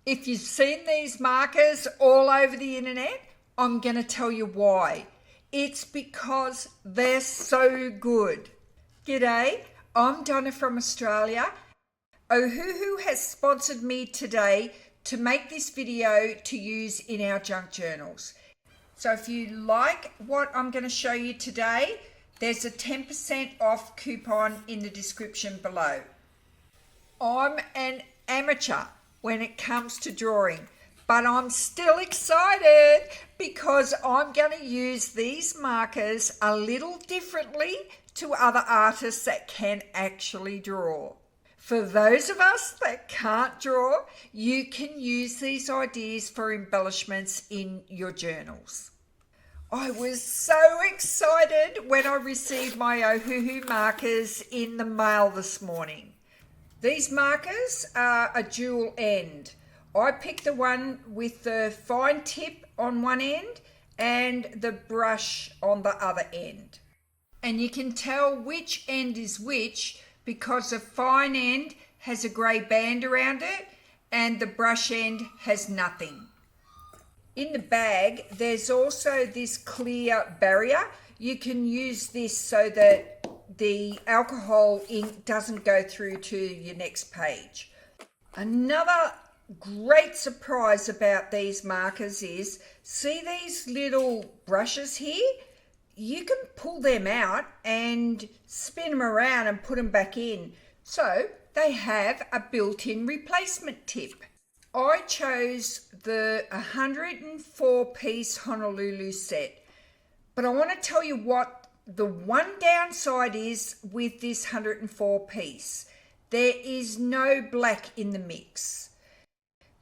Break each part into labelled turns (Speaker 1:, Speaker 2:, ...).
Speaker 1: If you've seen these markers all over the internet, I'm going to tell you why. It's because they're so good. G'day, I'm Donna from Australia. Ohuhu has sponsored me today to make this video to use in our junk journals. So if you like what I'm going to show you today, there's a 10% off coupon in the description below. I'm an amateur when it comes to drawing, but I'm still excited because I'm going to use these markers a little differently to other artists that can actually draw. For those of us that can't draw, you can use these ideas for embellishments in your journals. I was so excited when I received my Ohuhu markers in the mail this morning. These markers are a dual end. I picked the one with the fine tip on one end and the brush on the other end. And you can tell which end is which because the fine end has a grey band around it and the brush end has nothing. In the bag, there's also this clear barrier. You can use this so that the alcohol ink doesn't go through to your next page. Another great surprise about these markers is, see these little brushes here? You can pull them out and spin them around and put them back in. So they have a built-in replacement tip. I chose the 104-piece Honolulu set, but I want to tell you what the one downside is with this 104-piece. There is no black in the mix.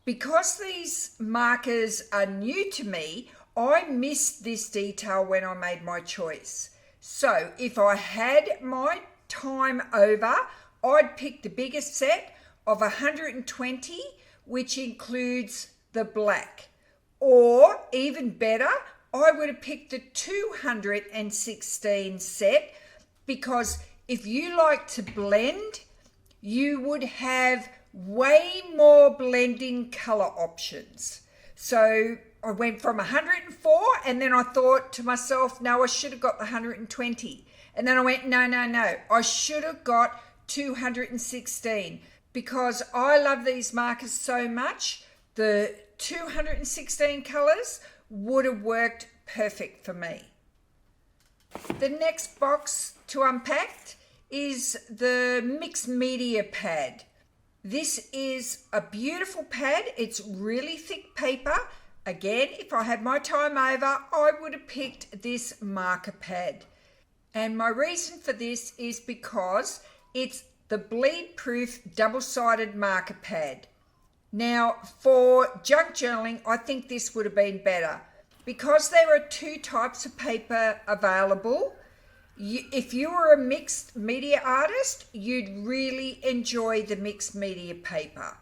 Speaker 1: Because these markers are new to me, I missed this detail when I made my choice. So if I had my time over, I'd pick the biggest set of 120, which includes the black. Or even better, I would have picked the 216 set, because if you like to blend, you would have way more blending color options. So I went from 104 and then I thought to myself, no, I should have got the 120. And then I went, no, I should have got 216 because I love these markers so much. The 216 colors would have worked perfect for me. The next box to unpack is the mixed media pad. This is a beautiful pad. It's really thick paper. Again, if I had my time over, I would have picked this marker pad. And my reason for this is because it's the bleed-proof double-sided marker pad. Now, for junk journaling, I think this would have been better. Because there are two types of paper available, if you were a mixed media artist, you'd really enjoy the mixed media paper.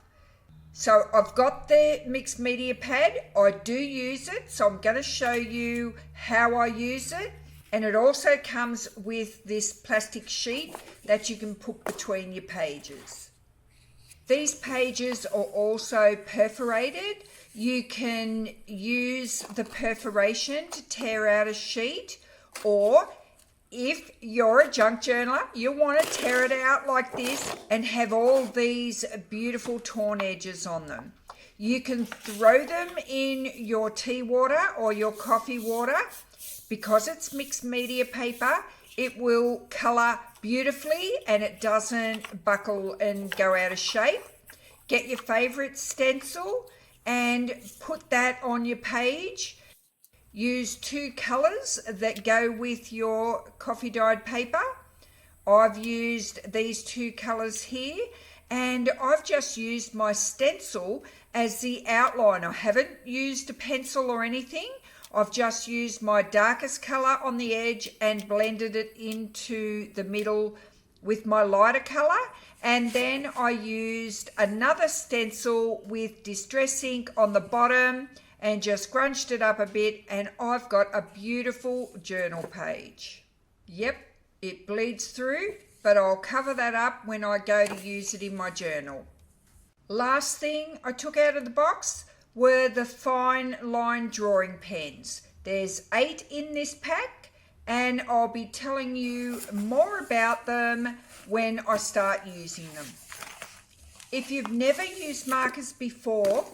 Speaker 1: So I've got the mixed media pad. I do use it, so I'm going to show you how I use it. And it also comes with this plastic sheet that you can put between your pages. These pages are also perforated. You can use the perforation to tear out a sheet, or if you're a junk journaler, you want to tear it out like this and have all these beautiful torn edges on them. You can throw them in your tea water or your coffee water. Because it's mixed media paper, it will colour beautifully and it doesn't buckle and go out of shape. Get your favourite stencil and put that on your page. Use two colours that go with your coffee dyed paper. I've used these two colours here and I've just used my stencil as the outline. I haven't used a pencil or anything. I've just used my darkest colour on the edge and blended it into the middle with my lighter colour. And then I used another stencil with distress ink on the bottom and just scrunched it up a bit, and I've got a beautiful journal page. Yep, it bleeds through, but I'll cover that up when I go to use it in my journal. Last thing I took out of the box were the fine line drawing pens. There's 8 in this pack, and I'll be telling you more about them when I start using them. If you've never used markers before,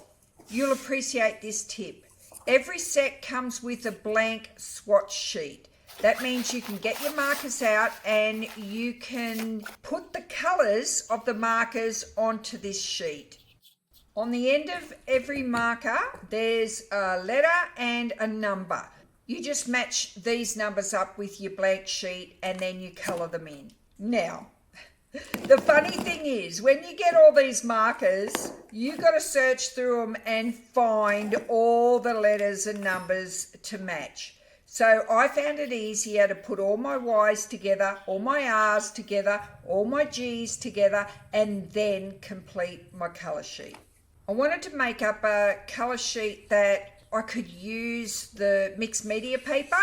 Speaker 1: you'll appreciate this tip. Every set comes with a blank swatch sheet. That means you can get your markers out and you can put the colours of the markers onto this sheet. On the end of every marker, there's a letter and a number. You just match these numbers up with your blank sheet and then you colour them in. Now, the funny thing is, when you get all these markers, you've got to search through them and find all the letters and numbers to match. So I found it easier to put all my Y's together, all my R's together, all my G's together, and then complete my colour sheet. I wanted to make up a colour sheet that I could use the mixed media paper.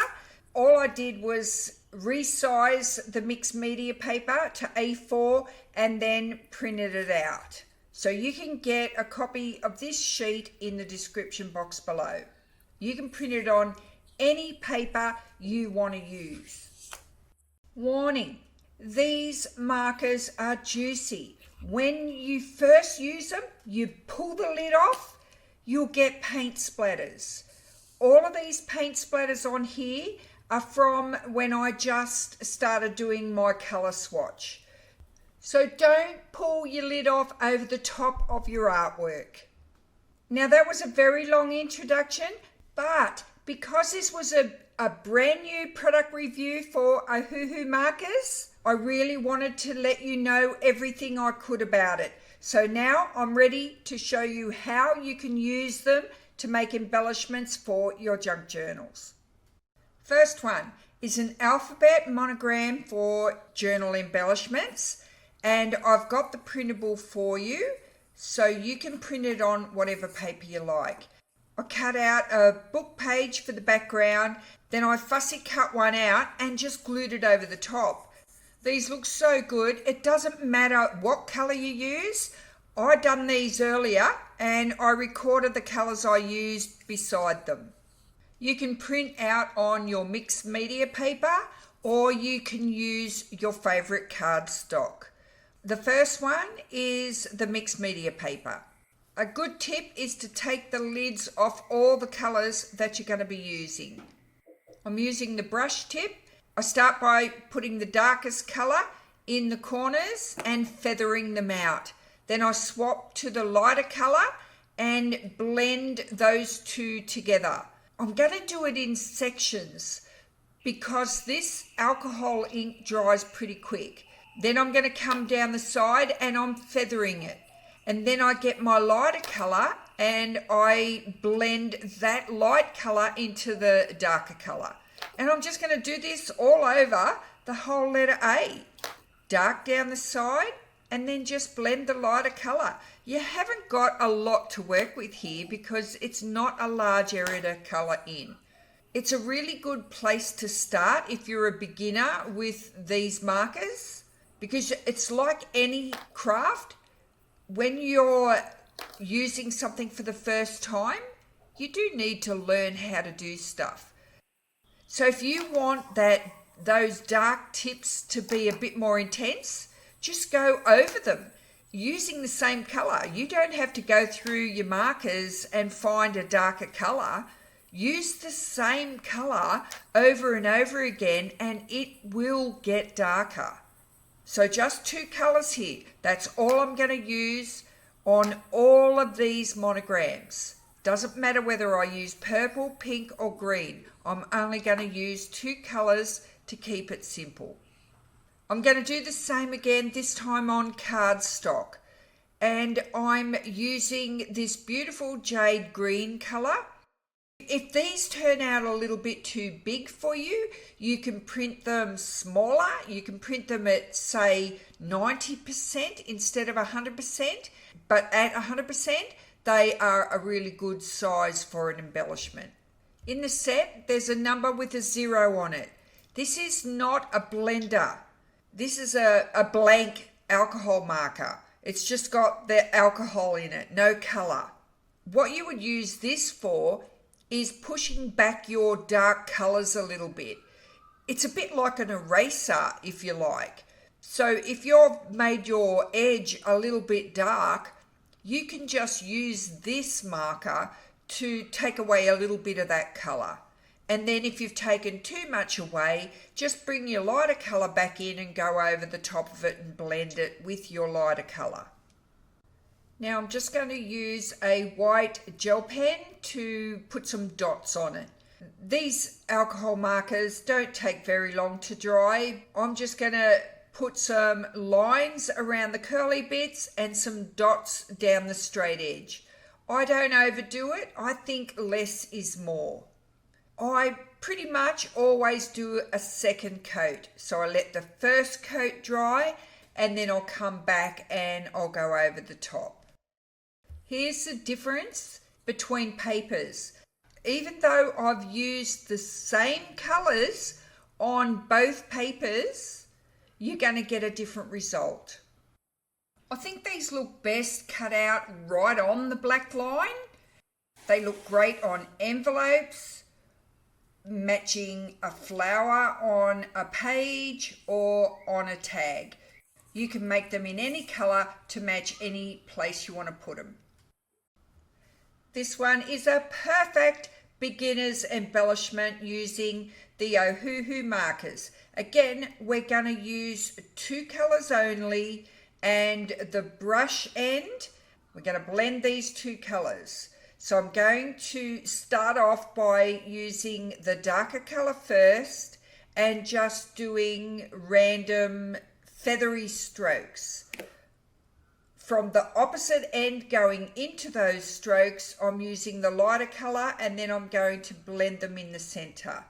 Speaker 1: All I did was resize the mixed media paper to A4 and then printed it out. So you can get a copy of this sheet in the description box below. You can print it on any paper you want to use. Warning, these markers are juicy. When you first use them, you pull the lid off, you'll get paint splatters. All of these paint splatters on here are from when I just started doing my colour swatch. So don't pull your lid off over the top of your artwork. Now that was a very long introduction, but because this was a brand new product review for Ohuhu markers, I really wanted to let you know everything I could about it. So now I'm ready to show you how you can use them to make embellishments for your junk journals. First one is an alphabet monogram for journal embellishments, and I've got the printable for you so you can print it on whatever paper you like. I cut out a book page for the background, then I fussy cut one out and just glued it over the top. These look so good, it doesn't matter what colour you use. I done these earlier and I recorded the colours I used beside them. You can print out on your mixed media paper or you can use your favourite cardstock. The first one is the mixed media paper. A good tip is to take the lids off all the colours that you're going to be using. I'm using the brush tip. I start by putting the darkest colour in the corners and feathering them out. Then I swap to the lighter colour and blend those two together. I'm going to do it in sections because this alcohol ink dries pretty quick. Then I'm going to come down the side and I'm feathering it. And then I get my lighter colour and I blend that light colour into the darker colour. And I'm just going to do this all over the whole letter A. Dark down the side and then just blend the lighter colour. You haven't got a lot to work with here because it's not a large area to colour in. It's a really good place to start if you're a beginner with these markers because it's like any craft. When you're using something for the first time, you do need to learn how to do stuff. So if you want those dark tips to be a bit more intense, just go over them using the same colour. You don't have to go through your markers and find a darker colour. Use the same colour over and over again and it will get darker. So just 2 colours here. That's all I'm going to use on all of these monograms. Doesn't matter whether I use purple, pink or green. I'm only going to use 2 colours to keep it simple. I'm going to do the same again, this time on cardstock. And I'm using this beautiful jade green colour. If these turn out a little bit too big for you, you can print them smaller. You can print them at, say, 90% instead of 100%. But at 100%, they are a really good size for an embellishment. In the set, there's a number with a 0 on it. This is not a blender. This is a blank alcohol marker. It's just got the alcohol in it, no colour. What you would use this for is pushing back your dark colours a little bit. It's a bit like an eraser, if you like. So if you've made your edge a little bit dark, you can just use this marker to take away a little bit of that colour. And then if you've taken too much away, just bring your lighter colour back in and go over the top of it and blend it with your lighter colour. Now I'm just going to use a white gel pen to put some dots on it. These alcohol markers don't take very long to dry. I'm just going to put some lines around the curly bits and some dots down the straight edge. I don't overdo it. I think less is more. I pretty much always do a second coat. So I let the first coat dry and then I'll come back and I'll go over the top. Here's the difference between papers. Even though I've used the same colours on both papers, you're going to get a different result. I think these look best cut out right on the black line. They look great on envelopes, matching a flower on a page or on a tag. You can make them in any colour to match any place you want to put them. This one is a perfect beginner's embellishment using the Ohuhu markers. Again, we're going to use 2 colours only, and the brush end, we're going to blend these 2 colours. So I'm going to start off by using the darker colour first and just doing random feathery strokes. From the opposite end going into those strokes, I'm using the lighter colour and then I'm going to blend them in the centre.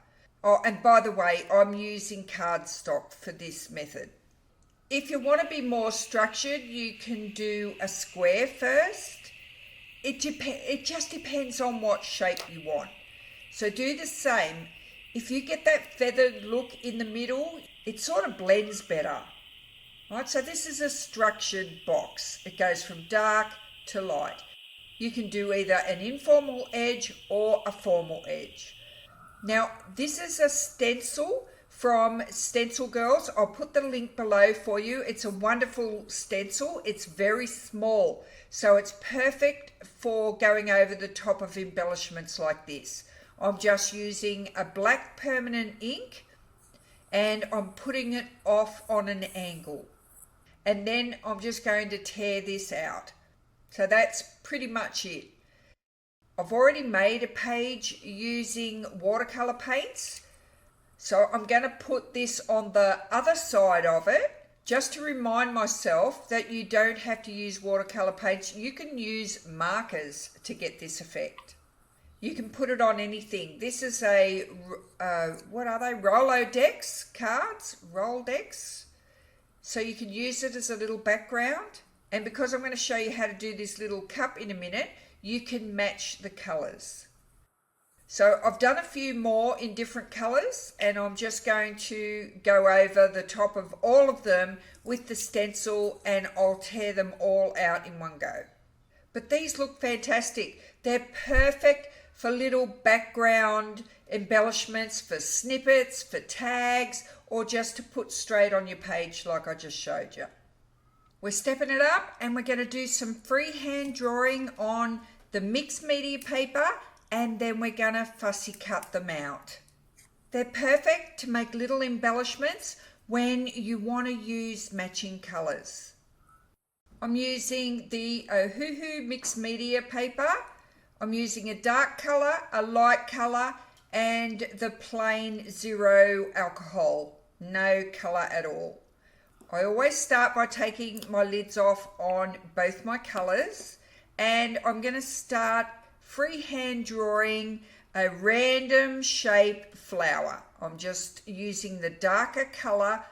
Speaker 1: Oh, and by the way, I'm using cardstock for this method. If you want to be more structured, you can do a square first. It just depends on what shape you want. So do the same. If you get that feathered look in the middle, it sort of blends better. Right, so this is a structured box. It goes from dark to light. You can do either an informal edge or a formal edge. Now, this is a stencil from Stencil Girls. I'll put the link below for you. It's a wonderful stencil. It's very small, so it's perfect for going over the top of embellishments like this. I'm just using a black permanent ink and I'm putting it off on an angle. And then I'm just going to tear this out. So that's pretty much it. I've already made a page using watercolor paints. So I'm going to put this on the other side of it, just to remind myself that you don't have to use watercolor paints. You can use markers to get this effect. You can put it on anything. This is a, what are they? Rolodex cards, Rolodex. So you can use it as a little background. And because I'm going to show you how to do this little cup in a minute, you can match the colours. So I've done a few more in different colours and I'm just going to go over the top of all of them with the stencil and I'll tear them all out in one go. But these look fantastic. They're perfect for little background embellishments, for snippets, for tags, or just to put straight on your page like I just showed you. We're stepping it up and we're going to do some freehand drawing on the mixed media paper and then we're going to fussy cut them out. They're perfect to make little embellishments when you want to use matching colours. I'm using the Ohuhu mixed media paper. I'm using a dark colour, a light colour and the plain 0 alcohol, no colour at all. I always start by taking my lids off on both my colours and I'm going to start freehand drawing a random shape flower. I'm just using the darker colour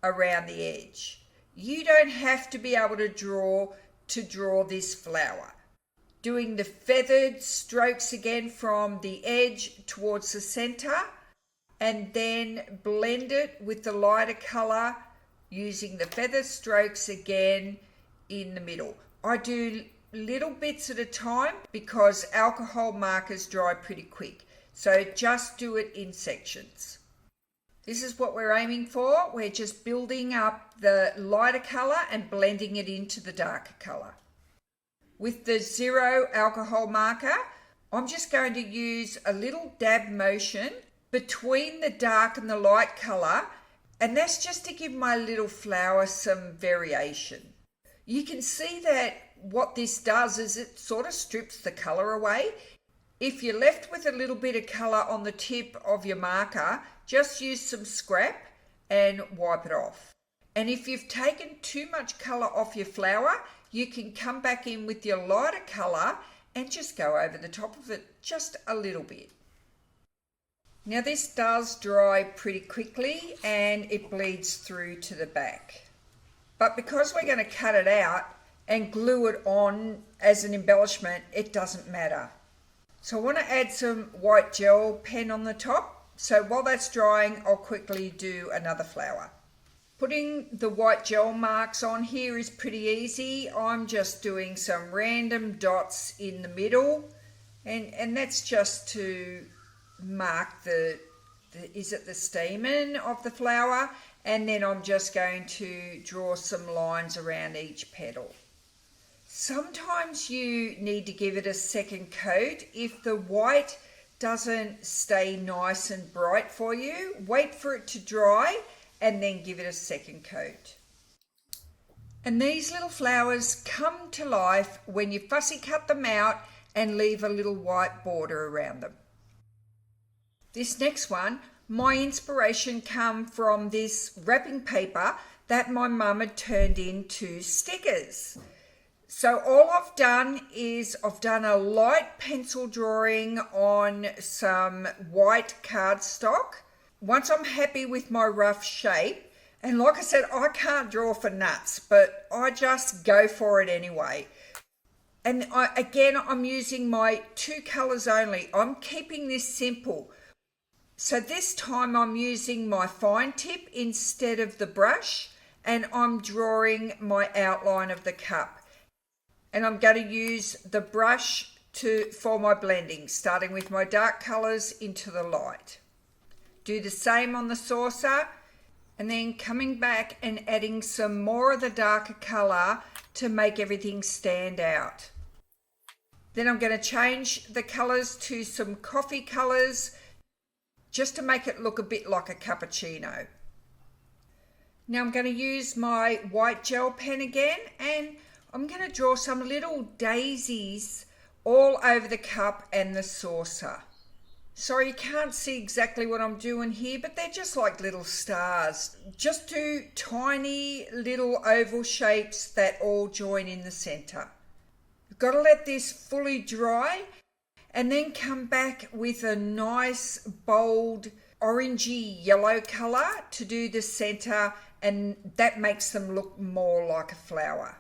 Speaker 1: around the edge. You don't have to be able to draw this flower. Doing the feathered strokes again from the edge towards the centre and then blend it with the lighter colour using the feather strokes again in the middle. I do little bits at a time because alcohol markers dry pretty quick. So just do it in sections. This is what we're aiming for. We're just building up the lighter colour and blending it into the darker colour. With the 0 alcohol marker, I'm just going to use a little dab motion between the dark and the light colour, and that's just to give my little flower some variation. You can see that what this does is it sort of strips the colour away. If you're left with a little bit of colour on the tip of your marker, just use some scrap and wipe it off. And if you've taken too much colour off your flower, you can come back in with your lighter colour and just go over the top of it just a little bit. Now this does dry pretty quickly and it bleeds through to the back. But because we're going to cut it out and glue it on as an embellishment, it doesn't matter. So I want to add some white gel pen on the top. So while that's drying, I'll quickly do another flower. Putting the white gel marks on here is pretty easy. I'm just doing some random dots in the middle, and that's just to mark the stamen of the flower, and then I'm just going to draw some lines around each petal. Sometimes you need to give it a second coat. If the white doesn't stay nice and bright for you, wait for it to dry and then give it a second coat. And these little flowers come to life when you fussy cut them out and leave a little white border around them. This next one, my inspiration come from this wrapping paper that my mum had turned into stickers. So all I've done is I've done a light pencil drawing on some white cardstock. Once I'm happy with my rough shape, and like I said, I can't draw for nuts, but I just go for it anyway. And I'm using my 2 colours only. I'm keeping this simple. So this time I'm using my fine tip instead of the brush, and I'm drawing my outline of the cup. And I'm going to use the brush for my blending, starting with my dark colours into the light. Do the same on the saucer, and then coming back and adding some more of the darker colour to make everything stand out. Then I'm going to change the colours to some coffee colours just to make it look a bit like a cappuccino. Now I'm going to use my white gel pen again, and I'm going to draw some little daisies all over the cup and the saucer. Sorry, you can't see exactly what I'm doing here, but they're just like little stars. Just 2 tiny little oval shapes that all join in the centre. You've got to let this fully dry and then come back with a nice bold orangey yellow colour to do the centre, and that makes them look more like a flower.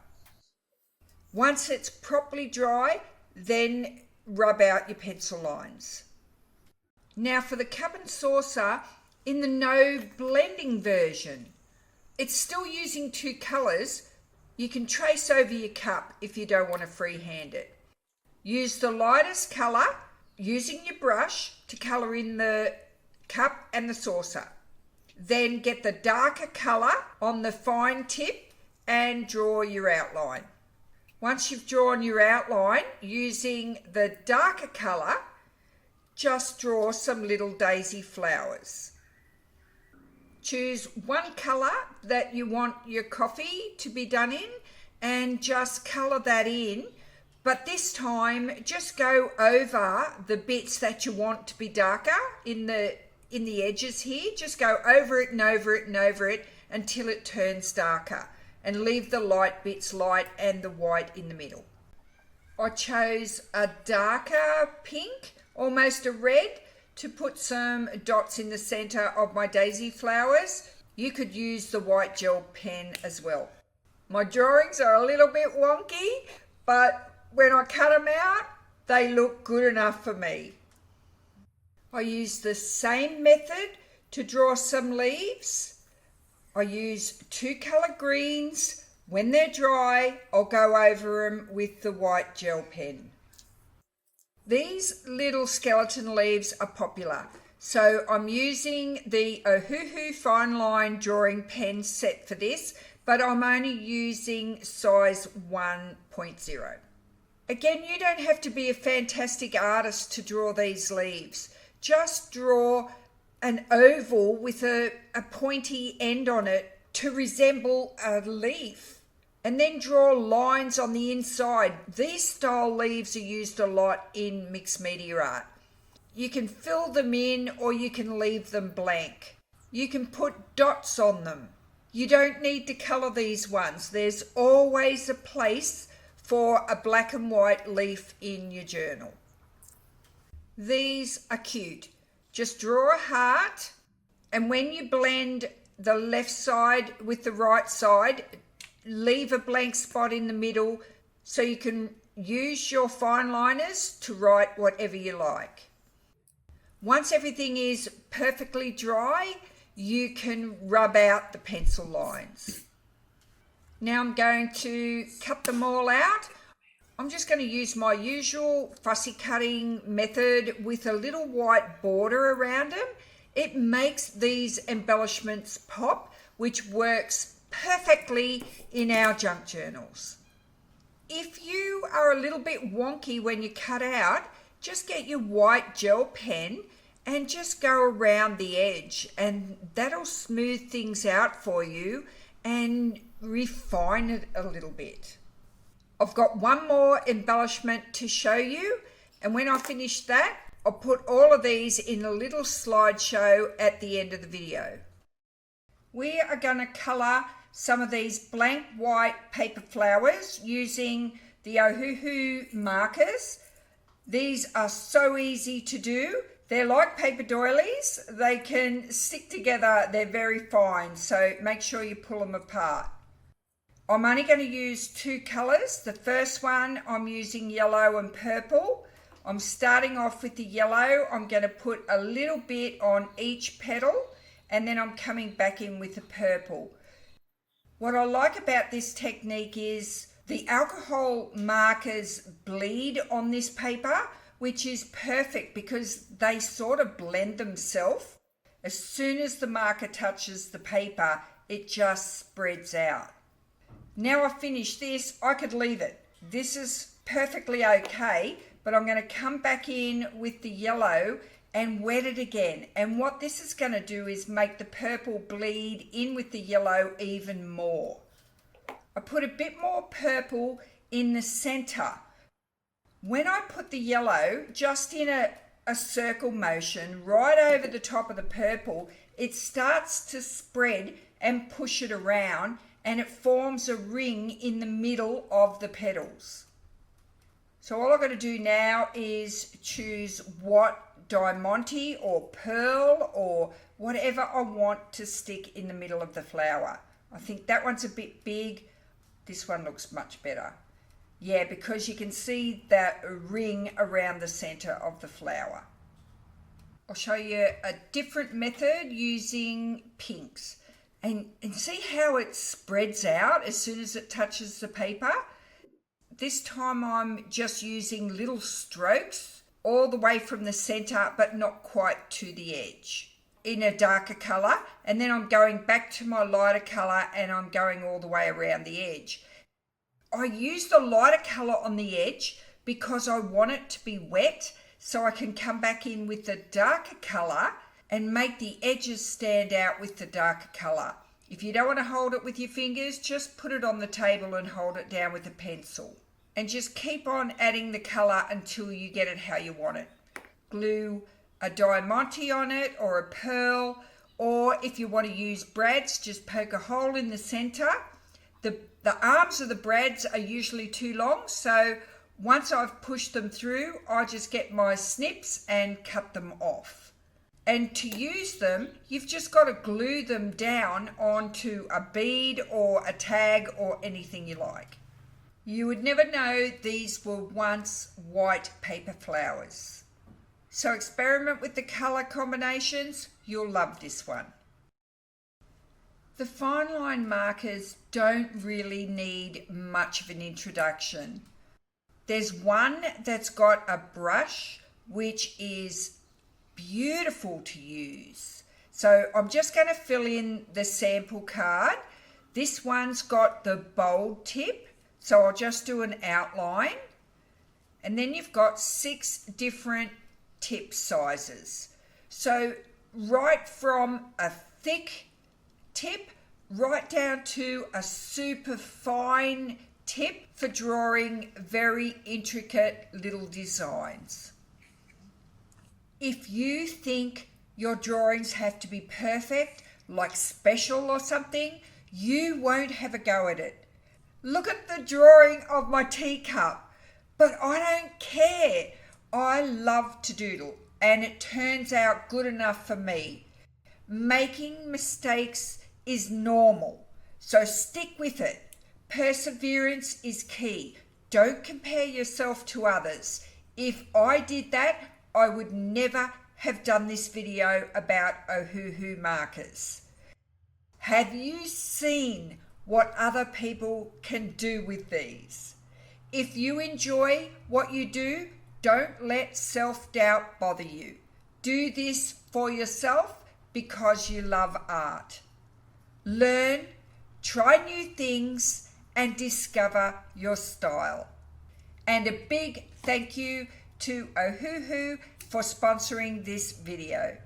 Speaker 1: Once it's properly dry, then rub out your pencil lines. Now for the cup and saucer, in the no blending version, it's still using 2 colours. You can trace over your cup if you don't want to freehand it. Use the lightest colour using your brush to colour in the cup and the saucer. Then get the darker colour on the fine tip and draw your outline. Once you've drawn your outline, using the darker colour, just draw some little daisy flowers. Choose one colour that you want your coffee to be done in and just colour that in, but this time just go over the bits that you want to be darker in the edges here. Just go over it and over it and over it until it turns darker, and leave the light bits light and the white in the middle. I chose a darker pink, almost a red, to put some dots in the centre of my daisy flowers. You could use the white gel pen as well. My drawings are a little bit wonky, but when I cut them out, they look good enough for me. I use the same method to draw some leaves. I use 2 colour greens, When they're dry, I'll go over them with the white gel pen. These little skeleton leaves are popular, so I'm using the Ohuhu fine line drawing pen set for this, but I'm only using size 1.0. Again, you don't have to be a fantastic artist to draw these leaves. Just draw an oval with a pointy end on it to resemble a leaf. And then draw lines on the inside. These style leaves are used a lot in mixed media art. You can fill them in or you can leave them blank. You can put dots on them. You don't need to colour these ones. There's always a place for a black and white leaf in your journal. These are cute. Just draw a heart, and when you blend the left side with the right side, leave a blank spot in the middle so you can use your fine liners to write whatever you like. Once everything is perfectly dry, you can rub out the pencil lines. Now I'm going to cut them all out. I'm just going to use my usual fussy cutting method with a little white border around them. It makes these embellishments pop, which works perfectly in our junk journals. If you are a little bit wonky when you cut out, just get your white gel pen and just go around the edge, and that'll smooth things out for you and refine it a little bit. I've got one more embellishment to show you, and when I finish that, I'll put all of these in a little slideshow at the end of the video. We are going to colour some of these blank white paper flowers using the Ohuhu markers. These are so easy to do. They're like paper doilies. They can stick together. They're very fine, so make sure you pull them apart. I'm only going to use two colours. The first one, I'm using yellow and purple. I'm starting off with the yellow. I'm going to put a little bit on each petal, and then I'm coming back in with the purple. What I like about this technique is the alcohol markers bleed on this paper, which is perfect because they sort of blend themselves. As soon as the marker touches the paper, it just spreads out. Now I've finished this, I could leave it. This is perfectly okay, but I'm going to come back in with the yellow and wet it again. And what this is going to do is make the purple bleed in with the yellow even more. I put a bit more purple in the center. When I put the yellow just in a circle motion right over the top of the purple, it starts to spread and push it around, and it forms a ring in the middle of the petals. So all I've got to do now is choose what diamante or pearl or whatever I want to stick in the middle of the flower. I think that one's a bit big. This one looks much better. Yeah, because you can see that ring around the center of the flower. I'll show you a different method using pinks. And see how it spreads out as soon as it touches the paper? This time I'm just using little strokes all the way from the center, but not quite to the edge, in a darker color. And then I'm going back to my lighter color and I'm going all the way around the edge. I use the lighter color on the edge because I want it to be wet, so I can come back in with the darker color and make the edges stand out with the darker color. If you don't want to hold it with your fingers, just put it on the table and hold it down with a pencil. And just keep on adding the color until you get it how you want it. Glue a diamante on it or a pearl, or if you want to use brads, just poke a hole in the center. The arms of the brads are usually too long, so once I've pushed them through, I just get my snips and cut them off. And to use them, you've just got to glue them down onto a bead or a tag or anything you like. You would never know these were once white paper flowers. So experiment with the color combinations. You'll love this one. The fine line markers don't really need much of an introduction. There's one that's got a brush which is beautiful to use. So I'm just going to fill in the sample card. This one's got the bold tip, so I'll just do an outline. And then you've got 6 different tip sizes. So right from a thick tip right down to a super fine tip for drawing very intricate little designs. If you think your drawings have to be perfect, like special or something, you won't have a go at it. Look at the drawing of my teacup, but I don't care. I love to doodle and it turns out good enough for me. Making mistakes is normal, so stick with it. Perseverance is key. Don't compare yourself to others. If I did that, I would never have done this video about Ohuhu markers. Have you seen what other people can do with these? If you enjoy what you do, don't let self-doubt bother you. Do this for yourself because you love art. Learn, try new things, and discover your style. And a big thank you to Ohuhu for sponsoring this video.